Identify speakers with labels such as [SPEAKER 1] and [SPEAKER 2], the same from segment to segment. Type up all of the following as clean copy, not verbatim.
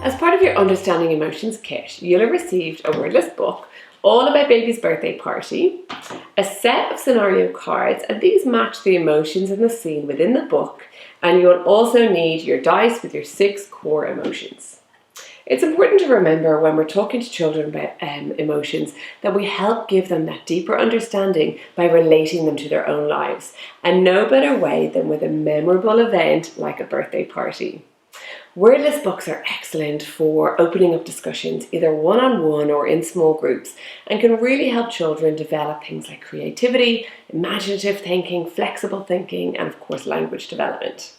[SPEAKER 1] As part of your Understanding Emotions kit, you'll have received a wordless book all about baby's birthday party, a set of scenario cards, and these match the emotions in the scene within the book, and you'll also need your dice with your 6 core emotions. It's important to remember when we're talking to children about emotions that we help give them that deeper understanding by relating them to their own lives, and no better way than with a memorable event like a birthday party. Wordless books are excellent for opening up discussions, either one-on-one or in small groups, and can really help children develop things like creativity, imaginative thinking, flexible thinking, and of course language development.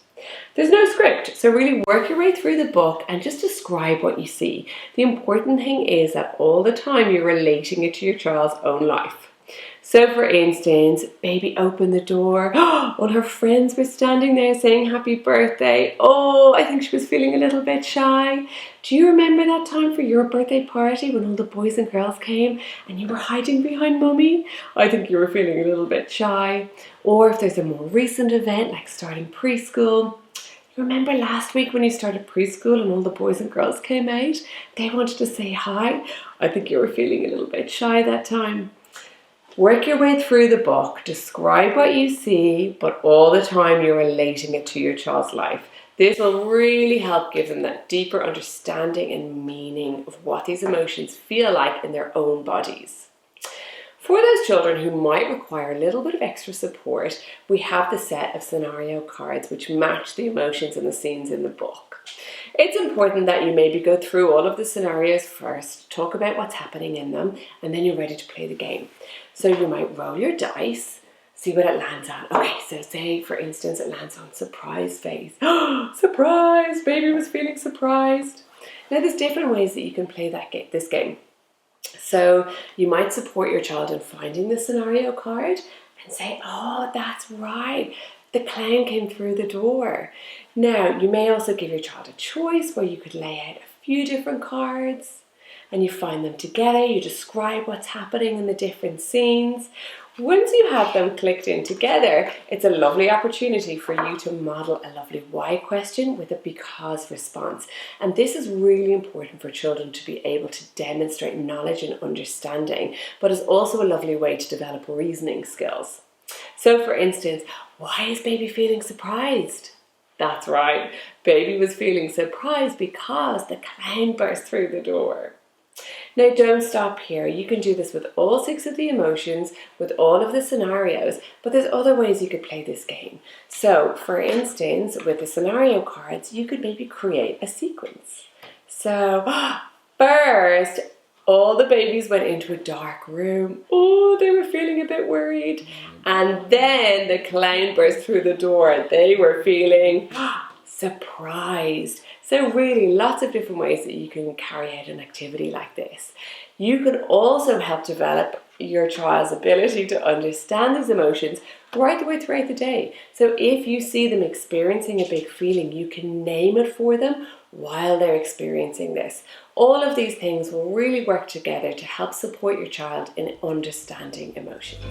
[SPEAKER 1] There's no script, so really work your way through the book and just describe what you see. The important thing is that all the time you're relating it to your child's own life. So for instance, baby opened the door, all her friends were standing there saying happy birthday. Oh, I think she was feeling a little bit shy. Do you remember that time for your birthday party when all the boys and girls came and you were hiding behind mummy? I think you were feeling a little bit shy. Or if there's a more recent event like starting preschool, remember last week when you started preschool and all the boys and girls came out? They wanted to say hi. I think you were feeling a little bit shy that time. Work your way through the book, describe what you see, but all the time you're relating it to your child's life. This will really help give them that deeper understanding and meaning of what these emotions feel like in their own bodies. For those children who might require a little bit of extra support, we have the set of scenario cards which match the emotions and the scenes in the book. It's important that you maybe go through all of the scenarios first, talk about what's happening in them, and then you're ready to play the game. So you might roll your dice, see what it lands on. Okay, so say for instance it lands on surprise face. Surprise! Baby was feeling surprised. Now there's different ways that you can play this game. So you might support your child in finding the scenario card and say, oh, that's right, the clown came through the door. Now, you may also give your child a choice where you could lay out a few different cards and you find them together, you describe what's happening in the different scenes. Once you have them clicked in together, it's a lovely opportunity for you to model a lovely why question with a because response. And this is really important for children to be able to demonstrate knowledge and understanding, but is also a lovely way to develop reasoning skills. So for instance, why is baby feeling surprised? That's right, baby was feeling surprised because the clown burst through the door. Now don't stop here. You can do this with all 6 of the emotions, with all of the scenarios, but there's other ways you could play this game. So for instance, with the scenario cards, you could maybe create a sequence. So first, all the babies went into a dark room. Oh, they were feeling a bit worried. And then the clown burst through the door. They were feeling surprised. So really lots of different ways that you can carry out an activity like this. You can also help develop your child's ability to understand these emotions right the way throughout the day. So if you see them experiencing a big feeling, you can name it for them while they're experiencing this. All of these things will really work together to help support your child in understanding emotions.